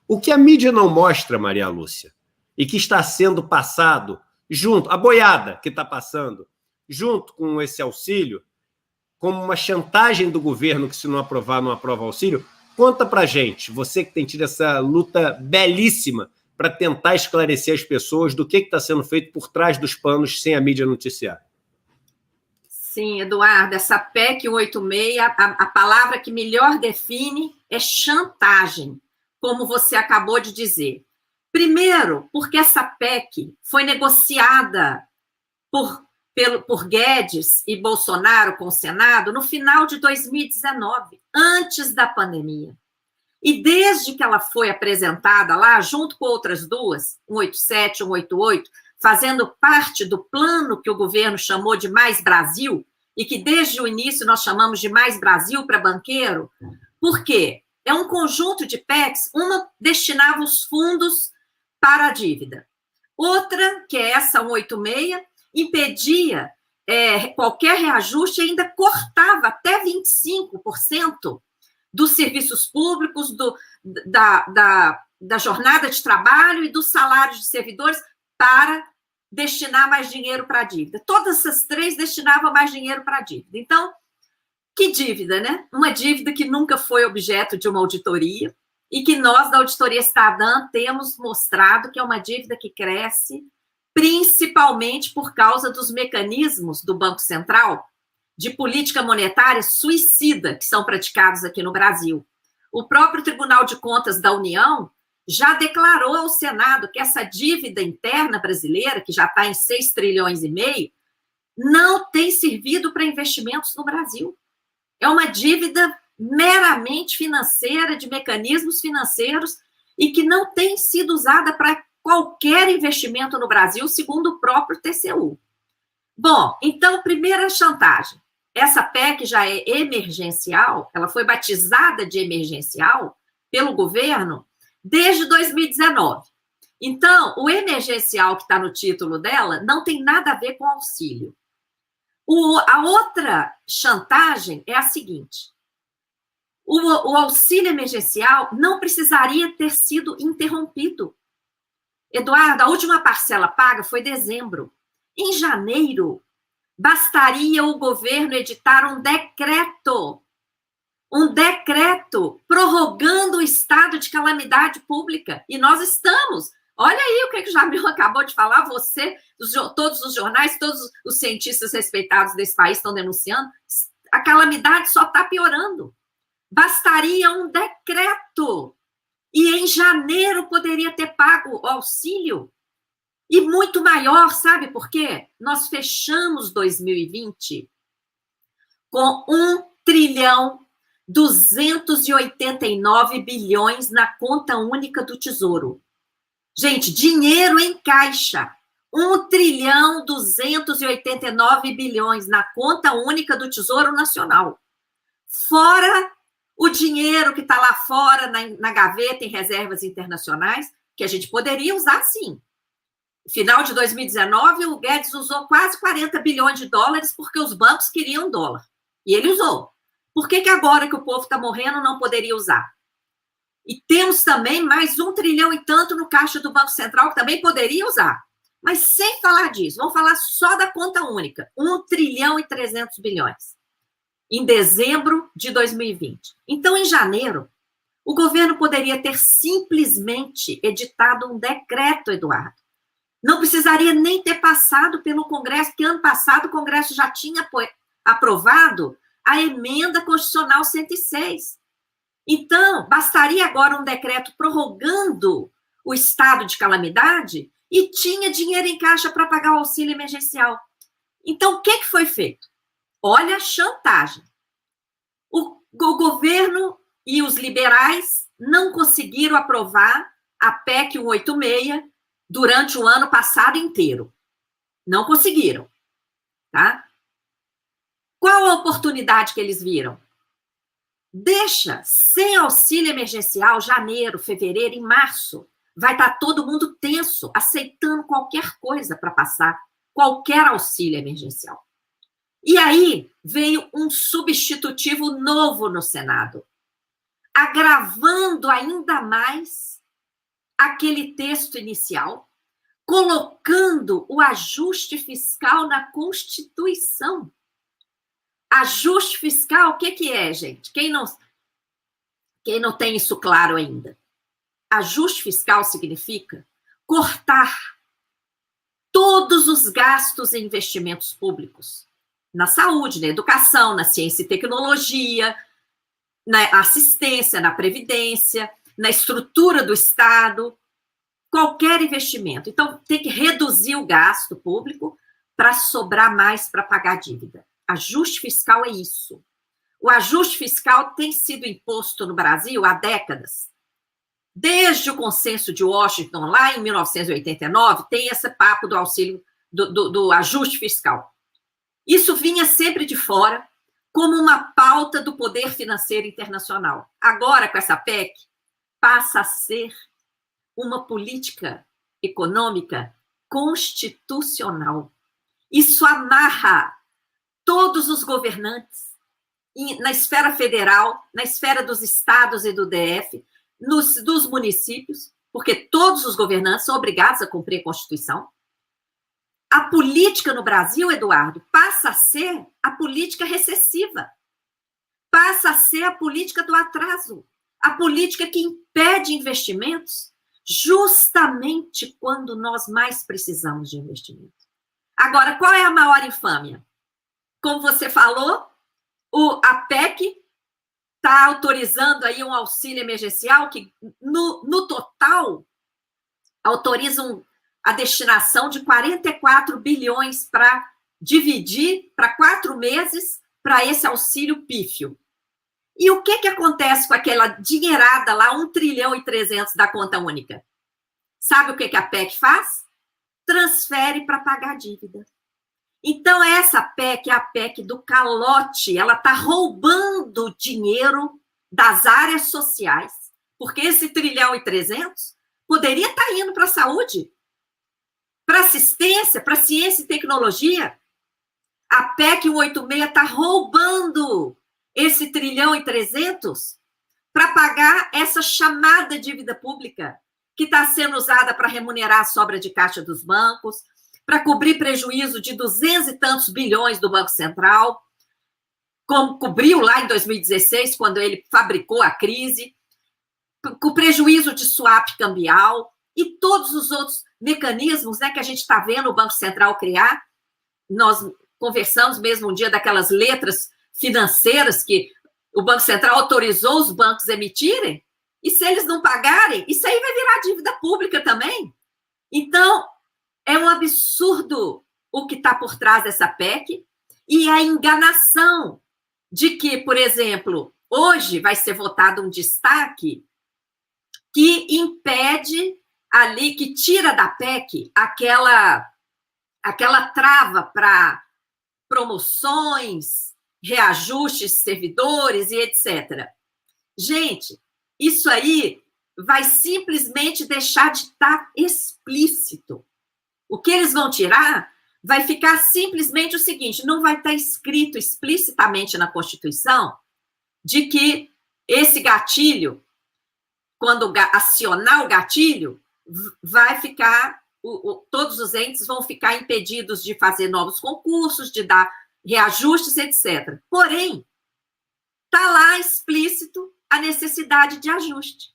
O que a mídia não mostra, Maria Lúcia, e que está sendo passado junto, a boiada que está passando, junto com esse auxílio, como uma chantagem do governo que se não aprovar, não aprova o auxílio, conta pra gente, você que tem tido essa luta belíssima para tentar esclarecer as pessoas do que está sendo feito por trás dos panos sem a mídia noticiar. Sim, Eduardo, essa PEC 186, a palavra que melhor define é chantagem, como você acabou de dizer. Primeiro, porque essa PEC foi negociada por Guedes e Bolsonaro com o Senado no final de 2019, antes da pandemia. E desde que ela foi apresentada lá, junto com outras duas, 187, 188, fazendo parte do plano que o governo chamou de Mais Brasil, e que desde o início nós chamamos de Mais Brasil para banqueiro, por quê? É um conjunto de PECs, uma destinava os fundos para a dívida. Outra, que é essa 186, impedia qualquer reajuste e ainda cortava até 25% dos serviços públicos, da jornada de trabalho e dos salários de servidores para destinar mais dinheiro para a dívida. Todas essas três destinavam mais dinheiro para a dívida. Então, que dívida, né? Uma dívida que nunca foi objeto de uma auditoria e que nós, da Auditoria Cidadã, temos mostrado que é uma dívida que cresce principalmente por causa dos mecanismos do Banco Central de política monetária suicida que são praticados aqui no Brasil. O próprio Tribunal de Contas da União já declarou ao Senado que essa dívida interna brasileira, que já está em 6,5 trilhões, não tem servido para investimentos no Brasil. É uma dívida meramente financeira, de mecanismos financeiros, e que não tem sido usada para qualquer investimento no Brasil, segundo o próprio TCU. Bom, então, primeira chantagem. Essa PEC já é emergencial, ela foi batizada de emergencial pelo governo desde 2019. Então, o emergencial que está no título dela não tem nada a ver com auxílio. A outra chantagem é a seguinte: o auxílio emergencial não precisaria ter sido interrompido. Eduardo, a última parcela paga foi dezembro. Em janeiro, bastaria o governo editar um decreto prorrogando o estado de calamidade pública. E nós estamos. Olha aí o que o Jamil acabou de falar, você, todos os jornais, todos os cientistas respeitados desse país estão denunciando. A calamidade só está piorando. Bastaria um decreto. E em janeiro poderia ter pago o auxílio. E muito maior, sabe por quê? Nós fechamos 2020 com 1,289 trilhão na conta única do Tesouro. Gente, dinheiro em caixa. 1,289 trilhão na conta única do Tesouro Nacional. Fora o dinheiro que está lá fora, na gaveta, em reservas internacionais, que a gente poderia usar, sim. No final de 2019, o Guedes usou quase 40 bilhões de dólares porque os bancos queriam dólar. E ele usou. Por que agora que o povo está morrendo não poderia usar? E temos também mais 1 trilhão e tanto no caixa do Banco Central, que também poderia usar. Mas sem falar disso, vamos falar só da conta única. 1,3 trilhão em dezembro de 2020. Então, em janeiro, o governo poderia ter simplesmente editado um decreto, Eduardo. Não precisaria nem ter passado pelo Congresso, porque ano passado o Congresso já tinha aprovado a emenda constitucional 106. Então, bastaria agora um decreto prorrogando o estado de calamidade e tinha dinheiro em caixa para pagar o auxílio emergencial. Então, o que foi feito? Olha a chantagem. O governo e os liberais não conseguiram aprovar a PEC 186 durante o ano passado inteiro. Não conseguiram. Tá? Qual a oportunidade que eles viram? Deixa sem auxílio emergencial, janeiro, fevereiro e março. Vai estar todo mundo tenso, aceitando qualquer coisa para passar, qualquer auxílio emergencial. E aí veio um substitutivo novo no Senado, agravando ainda mais aquele texto inicial, colocando o ajuste fiscal na Constituição. Ajuste fiscal, o que é, gente? Quem não tem isso claro ainda? Ajuste fiscal significa cortar todos os gastos e investimentos públicos na saúde, na educação, na ciência e tecnologia, na assistência, na previdência, na estrutura do Estado, qualquer investimento. Então, tem que reduzir o gasto público para sobrar mais para pagar a dívida. Ajuste fiscal é isso. O ajuste fiscal tem sido imposto no Brasil há décadas. Desde o consenso de Washington, lá em 1989, tem esse papo do auxílio, do ajuste fiscal. Isso vinha sempre de fora, como uma pauta do poder financeiro internacional. Agora, com essa PEC, passa a ser uma política econômica constitucional. Isso amarra todos os governantes na esfera federal, na esfera dos estados e do DF, dos municípios, porque todos os governantes são obrigados a cumprir a Constituição. A política no Brasil, Eduardo, passa a ser a política recessiva, passa a ser a política do atraso, a política que impede investimentos justamente quando nós mais precisamos de investimento. Agora, qual é a maior infâmia? Como você falou, a PEC está autorizando aí um auxílio emergencial que, no total, autoriza a destinação de 44 bilhões para dividir para 4 meses para esse auxílio pífio. E o que acontece com aquela dinheirada lá, 1 trilhão e 300 da conta única? Sabe o que a PEC faz? Transfere para pagar a dívida. Então, essa PEC é a PEC do calote, ela está roubando dinheiro das áreas sociais, porque esse 1 trilhão e 300 poderia estar indo para a saúde, para assistência, para ciência e tecnologia. A PEC 186 está roubando esse 1 trilhão e 300 para pagar essa chamada dívida pública, que está sendo usada para remunerar a sobra de caixa dos bancos, para cobrir prejuízo de 200 e tantos bilhões do Banco Central, como cobriu lá em 2016, quando ele fabricou a crise, com prejuízo de swap cambial e todos os outros mecanismos, né, que a gente está vendo o Banco Central criar. Nós conversamos mesmo um dia daquelas letras financeiras que o Banco Central autorizou os bancos a emitirem, e se eles não pagarem, isso aí vai virar dívida pública também. Então, é um absurdo o que está por trás dessa PEC e a enganação de que, por exemplo, hoje vai ser votado um destaque que impede ali, que tira da PEC aquela trava para promoções, reajustes de servidores e etc. Gente, isso aí vai simplesmente deixar de estar explícito. O que eles vão tirar vai ficar simplesmente o seguinte: não vai estar escrito explicitamente na Constituição de que esse gatilho, quando acionar o gatilho, vai ficar, todos os entes vão ficar impedidos de fazer novos concursos, de dar reajustes, etc. Porém, está lá explícito a necessidade de ajuste.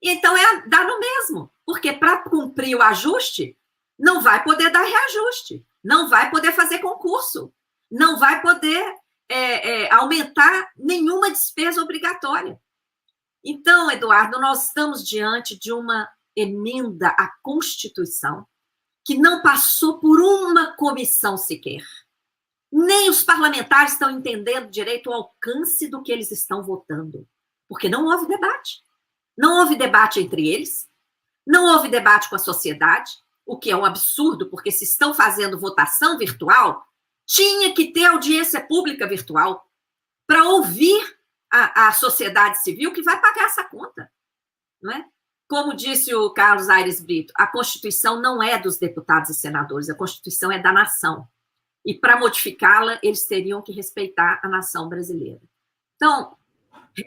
Então, dá no mesmo, porque para cumprir o ajuste, não vai poder dar reajuste, não vai poder fazer concurso, não vai poder aumentar nenhuma despesa obrigatória. Então, Eduardo, nós estamos diante de uma emenda à Constituição que não passou por uma comissão sequer. Nem os parlamentares estão entendendo direito o alcance do que eles estão votando, porque não houve debate. Não houve debate entre eles, não houve debate com a sociedade, o que é um absurdo, porque se estão fazendo votação virtual, tinha que ter audiência pública virtual para ouvir a sociedade civil que vai pagar essa conta, não é? Como disse o Carlos Aires Brito, a Constituição não é dos deputados e senadores, a Constituição é da nação. E para modificá-la, eles teriam que respeitar a nação brasileira. Então,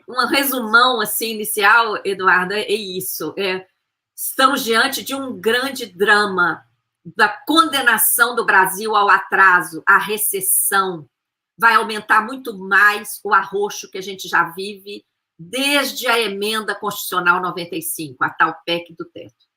um resumão assim, inicial, Eduardo, é isso. Estamos diante de um grande drama da condenação do Brasil ao atraso, à recessão. Vai aumentar muito mais o arroxo que a gente já vive desde a emenda constitucional 95, a tal PEC do teto.